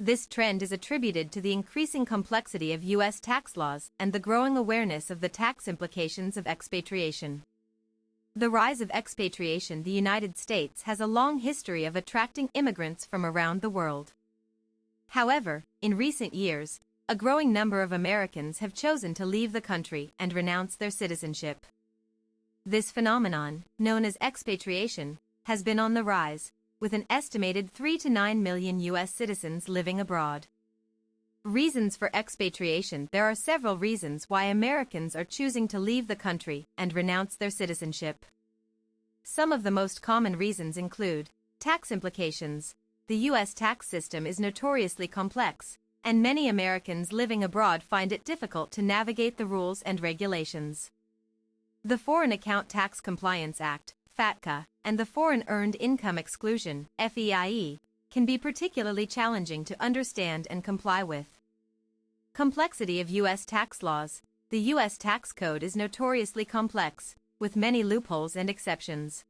This trend is attributed to the increasing complexity of U.S. tax laws and the growing awareness of the tax implications of expatriation. The rise of expatriation. The United States has a long history of attracting immigrants from around the world. However, in recent years, a growing number of Americans have chosen to leave the country and renounce their citizenship. This phenomenon, known as expatriation, has been on the rise, with an estimated 3 to 9 million U.S. citizens living abroad. Reasons for expatriation. There are several reasons why Americans are choosing to leave the country and renounce their citizenship. Some of the most common reasons include tax implications. The U.S. tax system is notoriously complex, and many Americans living abroad find it difficult to navigate the rules and regulations. The Foreign Account Tax Compliance Act, FATCA, and the Foreign Earned Income Exclusion, FEIE, can be particularly challenging to understand and comply with. Complexity of U.S. tax laws. The U.S. tax code is notoriously complex, with many loopholes and exceptions.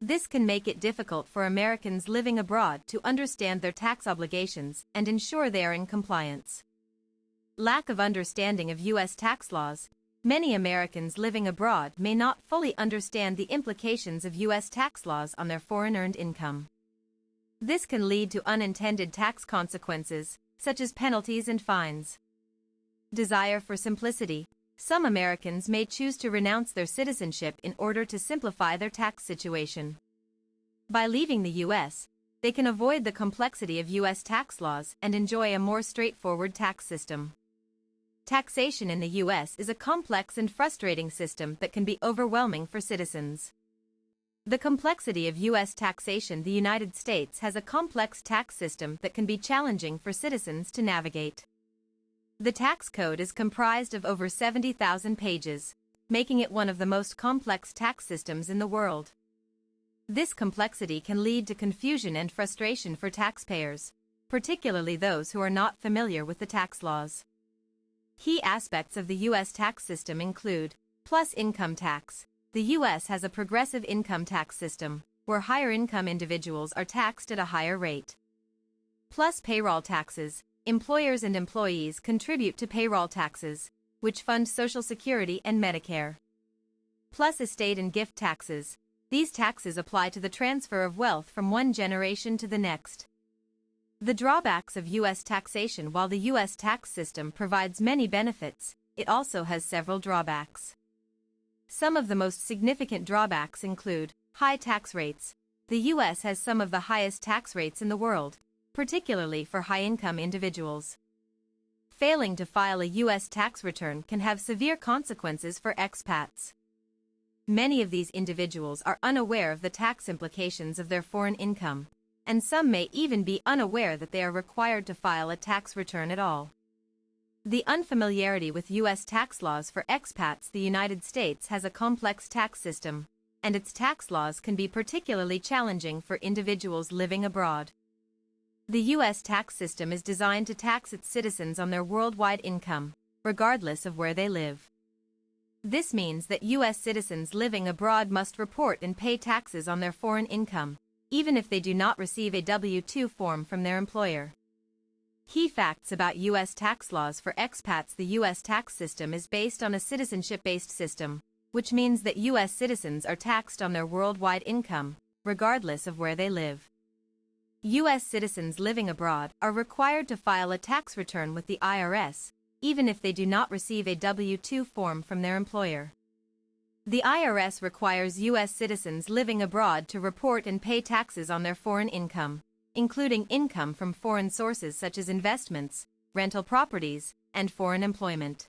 This can make it difficult for Americans living abroad to understand their tax obligations and ensure they are in compliance. Lack of understanding of U.S. tax laws. Many Americans living abroad may not fully understand the implications of U.S. tax laws on their foreign earned income. This can lead to unintended tax consequences, such as penalties and fines. Desire for simplicity. Some Americans may choose to renounce their citizenship in order to simplify their tax situation. By leaving the U.S., they can avoid the complexity of U.S. tax laws and enjoy a more straightforward tax system. Taxation in the U.S. is a complex and frustrating system that can be overwhelming for citizens. The complexity of U.S. taxation. The United States has a complex tax system that can be challenging for citizens to navigate. The tax code is comprised of over 70,000 pages, making it one of the most complex tax systems in the world. This complexity can lead to confusion and frustration for taxpayers, particularly those who are not familiar with the tax laws. Key aspects of the U.S. tax system include plus income tax. The U.S. has a progressive income tax system, where higher income individuals are taxed at a higher rate. Plus payroll taxes. Employers and employees contribute to payroll taxes, which fund Social Security and Medicare. Plus estate and gift taxes. These taxes apply to the transfer of wealth from one generation to the next. The drawbacks of U.S. taxation. While the U.S. tax system provides many benefits, it also has several drawbacks. Some of the most significant drawbacks include high tax rates. The U.S. has some of the highest tax rates in the world, particularly for high-income individuals. Failing to file a U.S. tax return can have severe consequences for expats. Many of these individuals are unaware of the tax implications of their foreign income, and some may even be unaware that they are required to file a tax return at all. The unfamiliarity with U.S. tax laws for expats. The United States has a complex tax system, and its tax laws can be particularly challenging for individuals living abroad. The U.S. tax system is designed to tax its citizens on their worldwide income, regardless of where they live. This means that U.S. citizens living abroad must report and pay taxes on their foreign income, even if they do not receive a W-2 form from their employer. Key facts about U.S. tax laws for expats. The U.S. tax system is based on a citizenship-based system, which means that U.S. citizens are taxed on their worldwide income, regardless of where they live. U.S. citizens living abroad are required to file a tax return with the IRS, even if they do not receive a W-2 form from their employer. The IRS requires U.S. citizens living abroad to report and pay taxes on their foreign income, including income from foreign sources such as investments, rental properties, and foreign employment.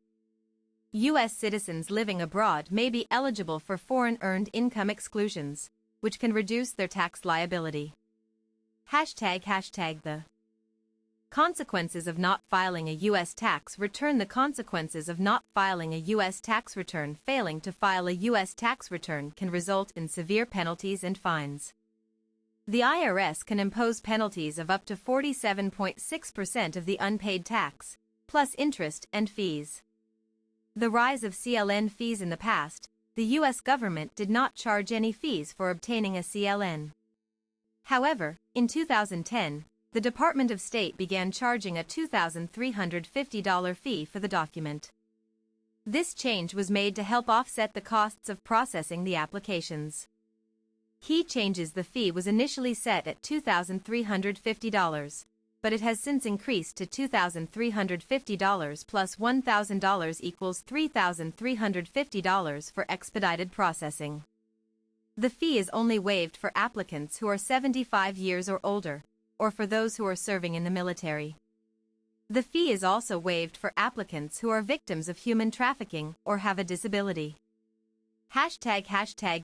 U.S. citizens living abroad may be eligible for foreign earned income exclusions, which can reduce their tax liability. #The consequences of not filing a U.S. tax return. The consequences of not filing a U.S. tax return. Failing to file a U.S. tax return can result in severe penalties and fines. The IRS can impose penalties of up to 47.6% of the unpaid tax, plus interest and fees. The rise of CLN fees. In the past, the U.S. government did not charge any fees for obtaining a CLN. However, in 2010, the Department of State began charging a $2,350 fee for the document. This change was made to help offset the costs of processing the applications. Key changes: the fee was initially set at $2,350, but it has since increased to $2,350 plus $1,000 equals $3,350 for expedited processing. The fee is only waived for applicants who are 75 years or older, or for those who are serving in the military. The fee is also waived for applicants who are victims of human trafficking or have a disability. ##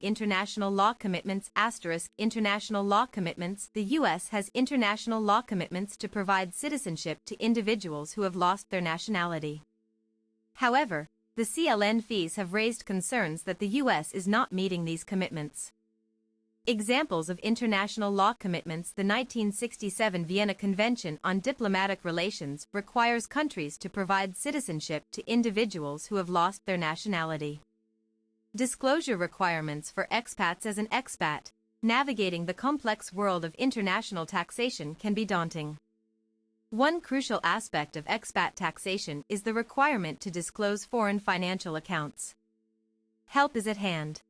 International Law Commitments * International Law Commitments. The U.S. has international law commitments to provide citizenship to individuals who have lost their nationality. However, the CLN fees have raised concerns that the U.S. is not meeting these commitments. Examples of international law commitments: the 1967 Vienna Convention on Diplomatic Relations requires countries to provide citizenship to individuals who have lost their nationality. Disclosure requirements for expats. As an expat, navigating the complex world of international taxation can be daunting. One crucial aspect of expat taxation is the requirement to disclose foreign financial accounts. Help is at hand.